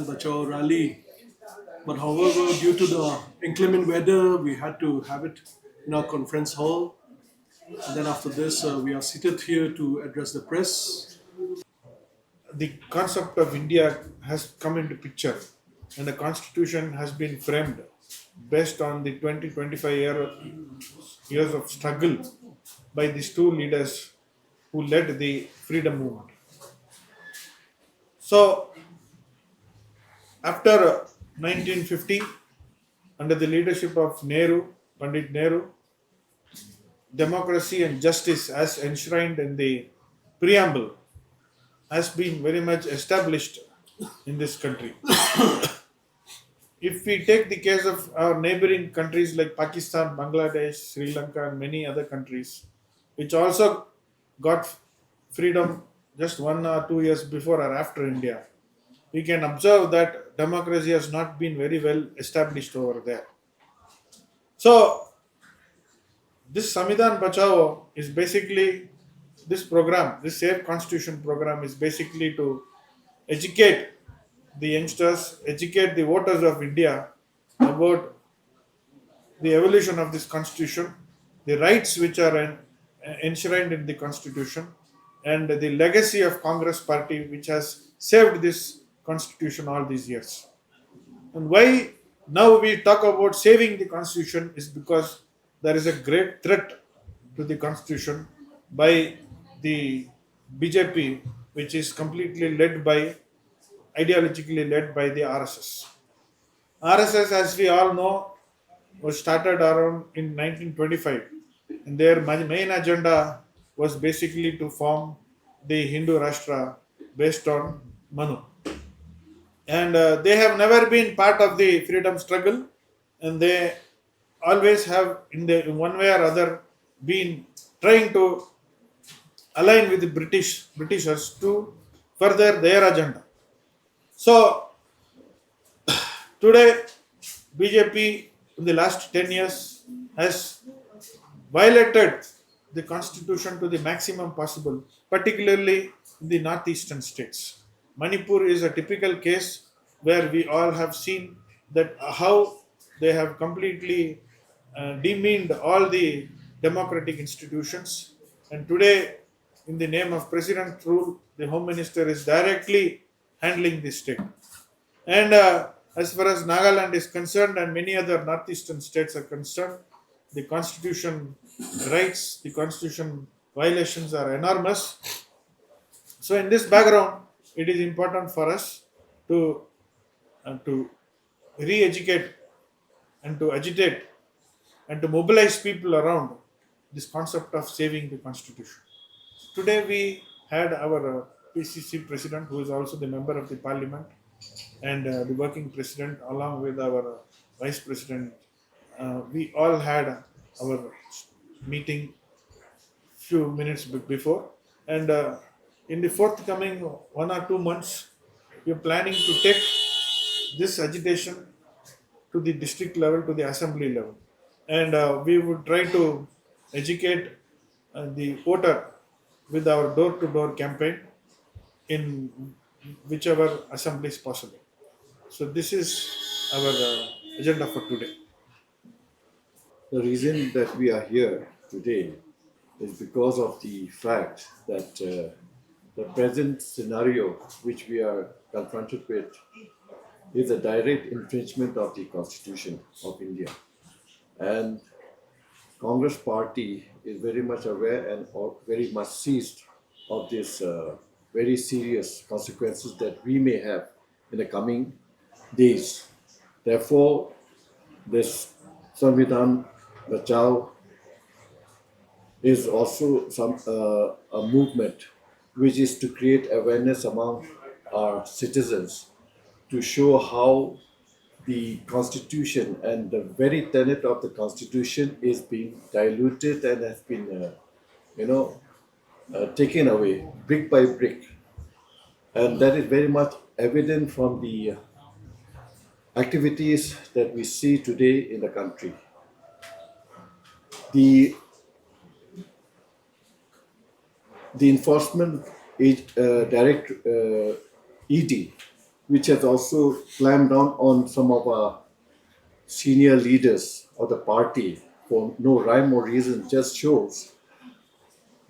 Bachao rally. But however, due to the inclement weather, we had to have it in our conference hall. And then after this, we are seated here to address the press. The concept of India has come into picture, and the constitution has been framed based on the 20-25 years of struggle by these two leaders who led the freedom movement. So, after 1950, under the leadership of Pandit Nehru, democracy and justice, as enshrined in the preamble, has been very much established in this country. If we take the case of our neighboring countries like Pakistan, Bangladesh, Sri Lanka, and many other countries, which also got freedom just 1 or 2 years before or after India, we can observe that democracy has not been very well established over there. So, this Samvidhan Bachao is basically this program, this Safe Constitution program is basically to educate the youngsters, educate the voters of India about the evolution of this constitution, the rights which are enshrined in the constitution, and the legacy of Congress party which has saved this constitution all these years. And why now we talk about saving the constitution is because there is a great threat to the constitution by the BJP, which is completely led by, ideologically led by the RSS. RSS, as we all know, was started around in 1925, and their main agenda was basically to form the Hindu Rashtra based on Manu. And they have never been part of the freedom struggle, and they always have, in one way or other, been trying to align with the Britishers to further their agenda. So today, BJP in the last 10 years has violated the constitution to the maximum possible, particularly in the northeastern states. Manipur is a typical case where we all have seen that how they have completely demeaned all the democratic institutions. And today, in the name of president rule, the home minister is directly handling the state. And as far as Nagaland is concerned, and many other northeastern states are concerned, the constitution rights, the constitution violations are enormous. So, in this background, it is important for us to re-educate and to agitate and to mobilize people around this concept of saving the constitution. Today, we had our PCC president, who is also the member of the parliament, and the working president, along with our vice president. We all had our meeting few minutes before, and in the forthcoming 1 or 2 months, we are planning to take this agitation to the district level, to the assembly level, and we would try to educate the voter with our door-to-door campaign in whichever assembly is possible. So this is our agenda for today. The reason that we are here today is because of the fact that the present scenario which we are confronted with is a direct infringement of the Constitution of India. And Congress party is very much aware and very much seized of this very serious consequences that we may have in the coming days. Therefore, this Samvidhan Bachao is also a movement which is to create awareness among our citizens to show how the constitution and the very tenet of the constitution is being diluted and has been taken away brick by brick, and that is very much evident from the activities that we see today in the country. The enforcement direct ED, which has also clamped down on some of our senior leaders of the party for no rhyme or reason, just shows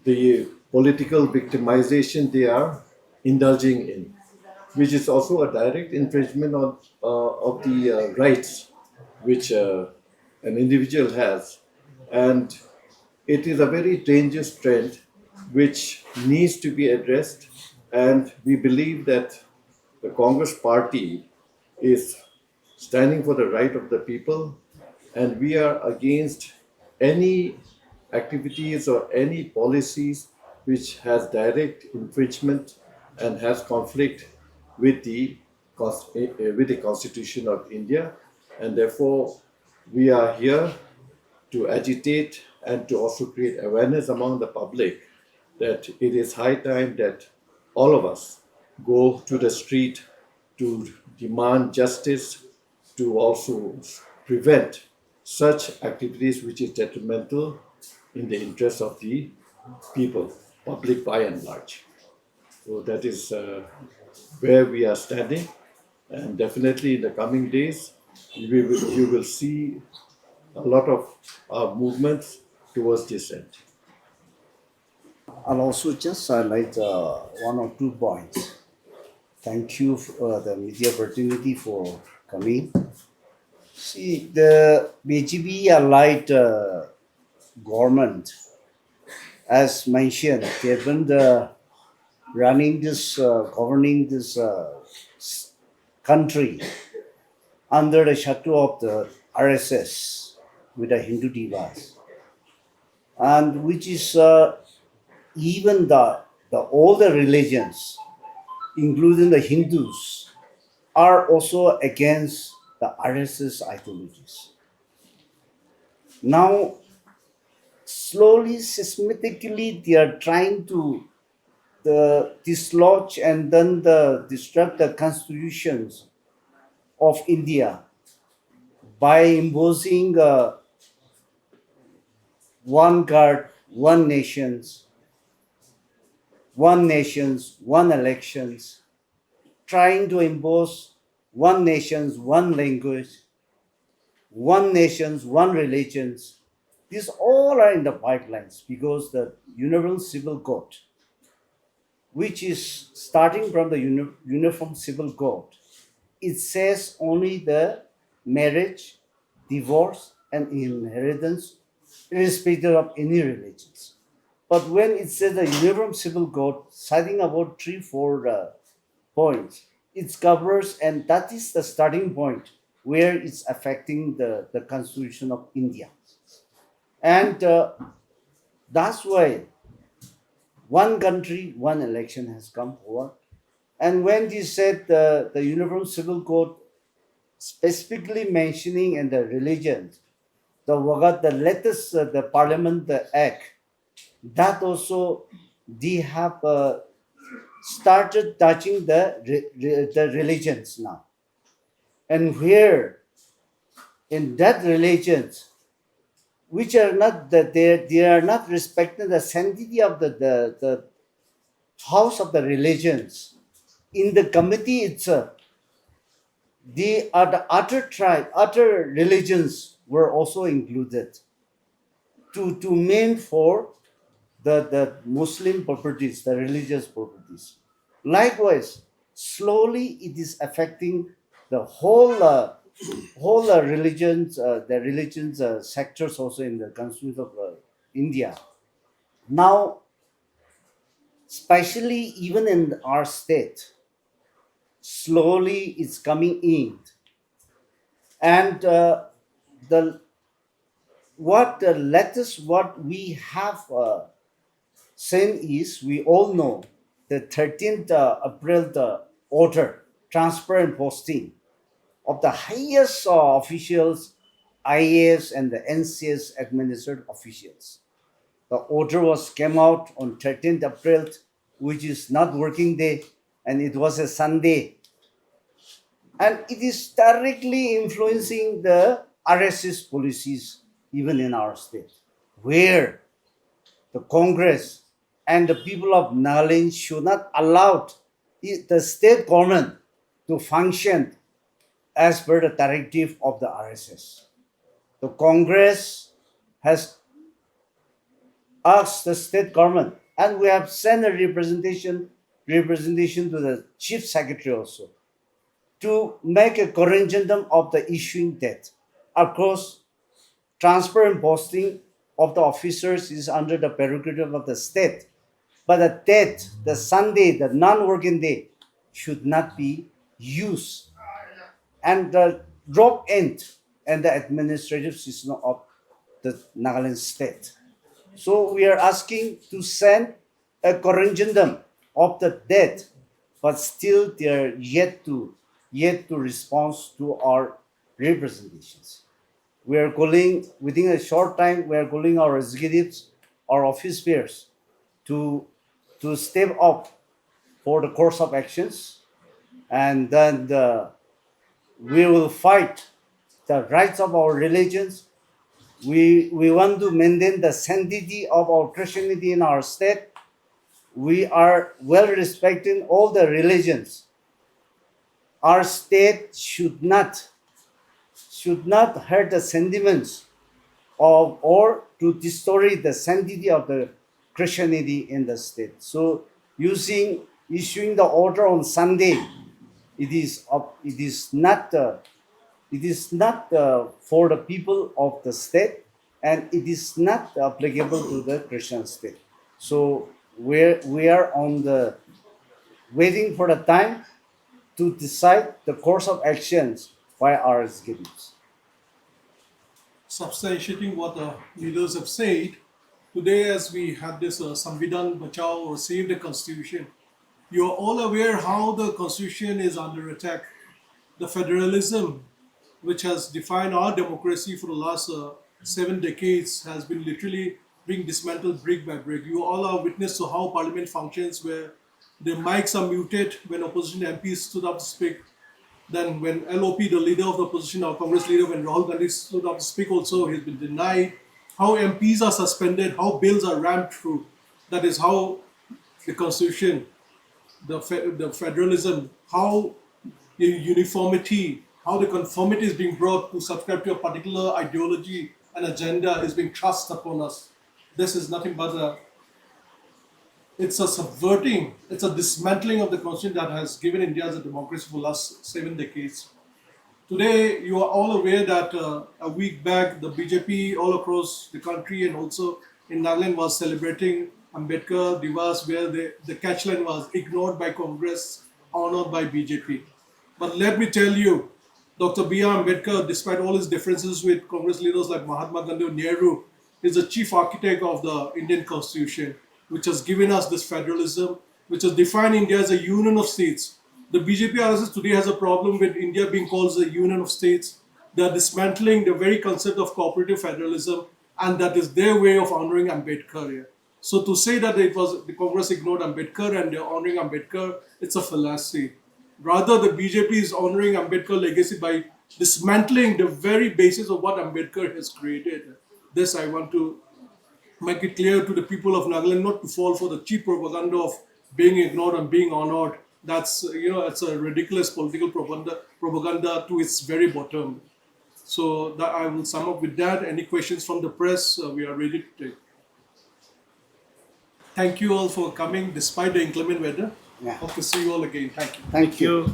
the political victimization they are indulging in, which is also a direct infringement of the rights which an individual has. And it is a very dangerous trend which needs to be addressed. And we believe that the Congress party is standing for the right of the people, and we are against any activities or any policies which has direct infringement and has conflict with the Constitution of India, and therefore we are here to agitate and to also create awareness among the public that it is high time that all of us go to the street to demand justice, to also prevent such activities which is detrimental in the interest of the people, public by and large. So that is where we are standing, and definitely in the coming days, you will see a lot of movements towards this end. I'll also just highlight one or two points. Thank you for the media opportunity for coming. See, the BGP allied government, as mentioned, they've been running this, governing this country under the shadow of the RSS with the Hindu devas, and which is even the all the religions, including the Hindus, are also against the RSS ideologies. Now, slowly, systematically, they are trying to dislodge and then disrupt the constitutions of India by imposing one guard, one nations, one elections, trying to impose one nations, one language, one nations, one religions. These all are in the pipelines because the Universal Civil Code, which is starting from the Uniform Civil Code, it says only the marriage, divorce, and inheritance, irrespective of any religions. But when it says the Uniform Civil Code, citing about 3-4 points, it covers, and that is the starting point where it's affecting the Constitution of India. And that's why one country, one election has come forward. And when they said the Uniform Civil Code specifically mentioning in the religions, the latest the Parliament the Act, that also they have started touching the religions now, and where in that religions which are not that they are not respecting the sanctity of the house of the religions in the committee itself, they are the other religions were also included to mean for the Muslim properties, the religious properties. Likewise, slowly it is affecting the whole religions, the religions sectors also in the constitution of India. Now, especially even in our state, slowly it's coming in, and the latest what we have seen is, we all know the 13th April the order transfer and posting of the highest officials, IAS and the NCS administered officials. The order came out on 13th April, which is not working day, and it was a Sunday. And it is directly influencing the RSS policies even in our state, where the Congress and the people of Nagaland should not allow the state government to function as per the directive of the RSS. The Congress has asked the state government, and we have sent a representation to the chief secretary also, to make a corrigendum of the issuing date. Of course, transparent posting of the officers is under the prerogative of the state, but the date, the Sunday, the non-working day, should not be used. And the drop end and the administrative system of the Nagaland state. So we are asking to send a corrigendum of the date, but still they are yet to respond to our representations. We are calling within a short time. We are calling our executives, our office bearers, to step up for the course of actions, and then we will fight the rights of our religions. We want to maintain the sanctity of our Christianity in our state. We are well respecting all the religions. Our state should not hurt the sentiments of or to destroy the sanctity of the Christianity in the state. So issuing the order on Sunday, it is not for the people of the state, and it is not applicable to the Christian state. So we are on the waiting for the time to decide the course of actions by our executives. Substantiating what the leaders have said, today as we had this Samvidhan Bachao or Save the Constitution, you are all aware how the Constitution is under attack. The federalism, which has defined our democracy for the last 7 decades, has been literally being dismantled brick by brick. You all are witness to how Parliament functions, where the mics are muted when opposition MPs stood up to speak. Then when LOP, the leader of the opposition, our Congress leader, when Rahul Gandhi stood up to speak also, he's been denied. How MPs are suspended, how bills are rammed through. That is how the Constitution, the federalism, how the uniformity, how the conformity is being brought to subscribe to a particular ideology and agenda is being thrust upon us. This is nothing but it's a subverting, it's a dismantling of the constitution that has given India as a democracy for the last 7 decades. Today, you are all aware that a week back, the BJP all across the country and also in Nagaland was celebrating Ambedkar Divas, where the catchline was ignored by Congress, honored by BJP. But let me tell you, Dr. B.R. Ambedkar, despite all his differences with Congress leaders like Mahatma Gandhi or Nehru, is the chief architect of the Indian Constitution, which has given us this federalism, which has defined India as a union of states. The BJP RSS today has a problem with India being called a union of states. They are dismantling the very concept of cooperative federalism, and that is their way of honoring Ambedkar here. So to say that it was the Congress ignored Ambedkar and they're honoring Ambedkar, it's a fallacy. Rather, the BJP is honoring Ambedkar legacy by dismantling the very basis of what Ambedkar has created. This I want to make it clear to the people of Nagaland not to fall for the cheap propaganda of being ignored and being honored. That's, it's a ridiculous political propaganda to its very bottom. So that I will sum up with that. Any questions from the press, we are ready to take. Thank you all for coming despite the inclement weather. Yeah. Hope to see you all again. Thank you. Thank you.